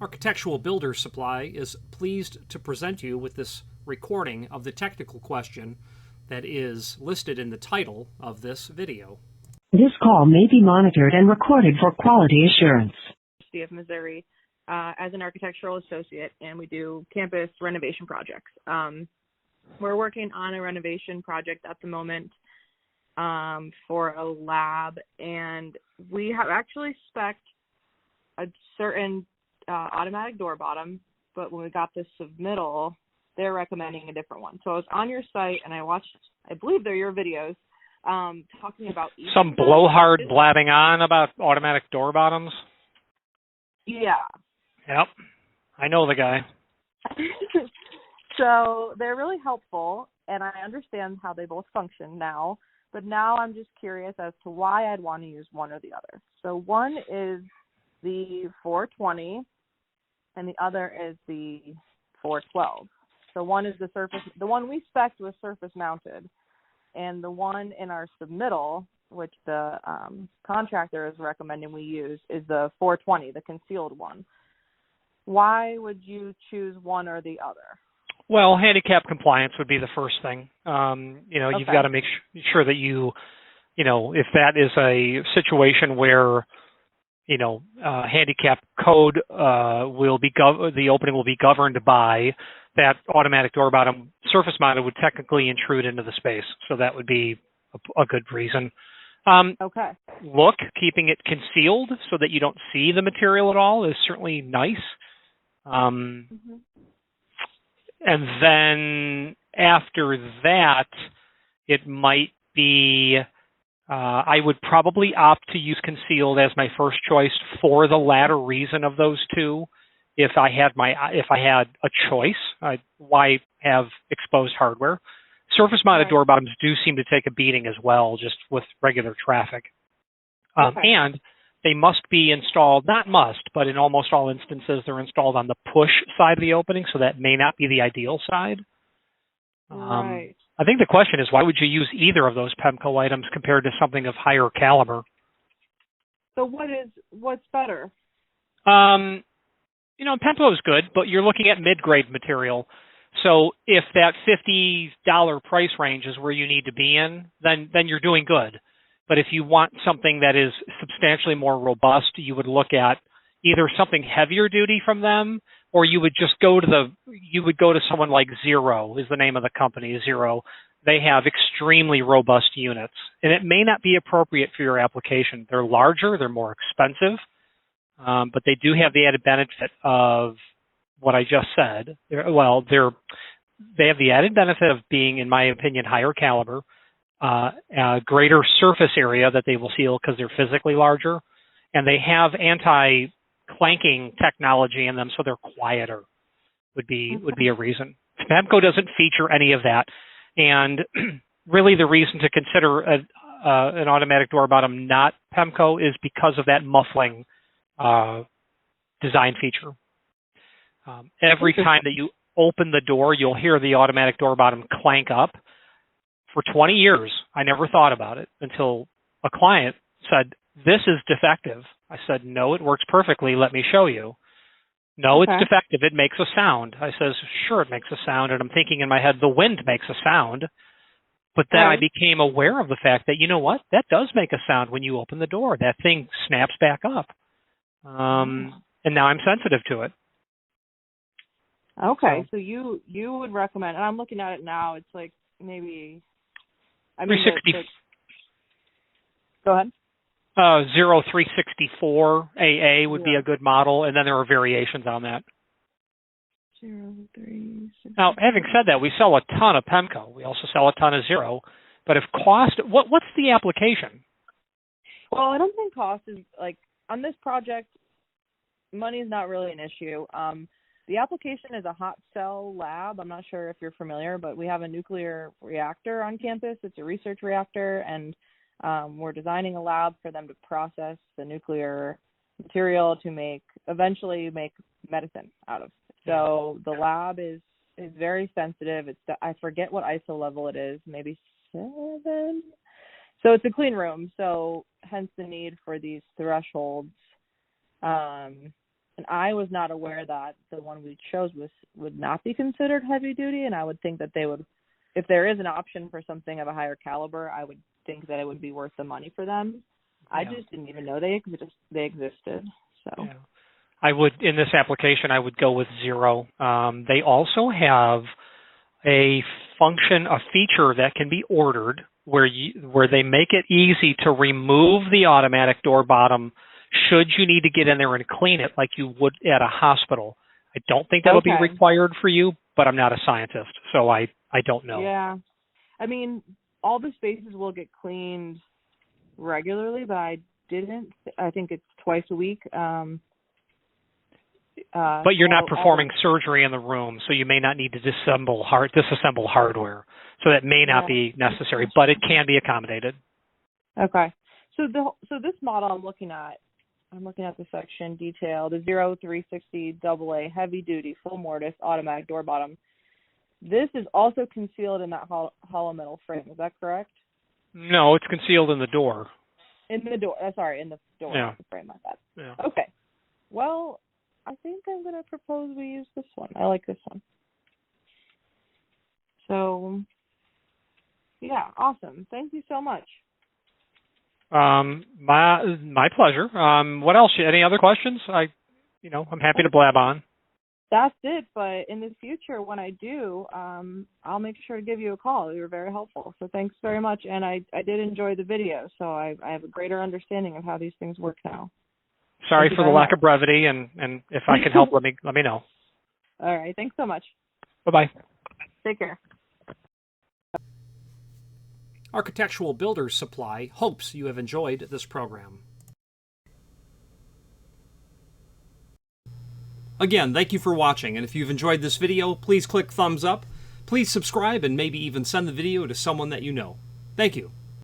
Architectural Builder Supply is pleased to present you with this recording of the technical question that is listed in the title of this video. This call may be monitored and recorded for quality assurance. University of Missouri as an architectural associate, and we do campus renovation projects. We're working on a renovation project at the moment for a lab, and we have actually spec'd a certain automatic door bottom, but when we got the submittal, they're recommending a different one. So I was on your site, and I watched, I believe they're your videos, talking about some blowhard blabbing on about automatic door bottoms. Yeah. Yep. I know the guy. So they're really helpful, and I understand how they both function now, but now I'm just curious as to why I'd want to use one or the other. So one is the 420, and the other is the 412. So one is the surface, the one we spec'd was surface mounted, and the one in our submittal, which the contractor is recommending we use, is the 420, the concealed one. Why would you choose one or the other? Well, handicap compliance would be the first thing. You've got to make sure that if that is a situation where, handicap code the opening will be governed by, that automatic door bottom surface mounted would technically intrude into the space. So that would be a good reason. Keeping it concealed so that you don't see the material at all is certainly nice. And then after that, it might be, I would probably opt to use concealed as my first choice for the latter reason of those two. If I had a choice, why have exposed hardware? Surface mounted door bottoms do seem to take a beating as well, just with regular traffic. And they must be installed, not must, but in almost all instances, they're installed on the push side of the opening, so that may not be the ideal side. Right. I think the question is, why would you use either of those Pemko items compared to something of higher caliber? So what's better? Pemko is good, but you're looking at mid-grade material. So if that $50 price range is where you need to be in, then you're doing good. But if you want something that is substantially more robust, you would look at either something heavier duty from them, or you would just go to someone like Zero is the name of the company, Zero. They have extremely robust units, and it may not be appropriate for your application. They're larger, they're more expensive, but they do have the added benefit of what I just said. They have the added benefit of being, in my opinion, higher caliber, greater surface area that they will seal because they're physically larger, and they have anti-clanking technology in them, so they're quieter. Would be a reason. Pemko doesn't feature any of that, and really the reason to consider an automatic door bottom not Pemko is because of that muffling design feature. Every time that you open the door, you'll hear the automatic door bottom clank up. For 20 years, I never thought about it until a client said, "This is defective." I said, "No, it works perfectly. Let me show you." "No, it's defective. It makes a sound." I says, "Sure, it makes a sound." And I'm thinking in my head, the wind makes a sound. But then I became aware of the fact that, you know what? That does make a sound when you open the door. That thing snaps back up. And now I'm sensitive to it. Okay, so you would recommend, and I'm looking at it now, it's like maybe... 360. Go ahead. 0364 AA would be a good model, and then there are variations on that. 0364. Now, having said that, we sell a ton of Pemko. We also sell a ton of Zero. But if cost, what's the application? Well, I don't think cost is, on this project, money is not really an issue. The application is a hot cell lab. I'm not sure if you're familiar, but we have a nuclear reactor on campus. It's a research reactor, and we're designing a lab for them to process the nuclear material to eventually make medicine out of. So the lab is very sensitive. I forget what ISO level it is, maybe 7. So it's a clean room, so hence the need for these thresholds. And I was not aware that the one we chose would not be considered heavy duty, and I would think that they would, if there is an option for something of a higher caliber, I would think that it would be worth the money for them. Yeah. I just didn't even know they existed. So yeah. I would, in this application, I would go with 0. They also have a feature that can be ordered where they make it easy to remove the automatic door bottom should you need to get in there and clean it like you would at a hospital. I don't think that'll be required for you, but I'm not a scientist, so I don't know. Yeah. I mean, all the spaces will get cleaned regularly, but I think it's twice a week. But you're not performing surgery in the room, so you may not need to disassemble hardware. So that may not be necessary, but it can be accommodated. Okay. So this model I'm looking at the section detail, the 0360 AA heavy duty full mortise automatic door bottom. This is also concealed in that hollow metal frame. Is that correct? No, it's concealed in the door. In the door. In the door. Yeah. The frame like that. Yeah. Okay. Well, I think I'm going to propose we use this one. I like this one. So, yeah, awesome. Thank you so much. My pleasure. What else? Any other questions? I'm happy to blab on. That's it. But in the future, when I do, I'll make sure to give you a call. You were very helpful. So thanks very much. And I did enjoy the video. So I have a greater understanding of how these things work now. Sorry for the lack of brevity, and if I can help, let me know. All right. Thanks so much. Bye-bye. Take care. Architectural Builders Supply hopes you have enjoyed this program. Again, thank you for watching, and if you've enjoyed this video, please click thumbs up. Please subscribe and maybe even send the video to someone that you know. Thank you.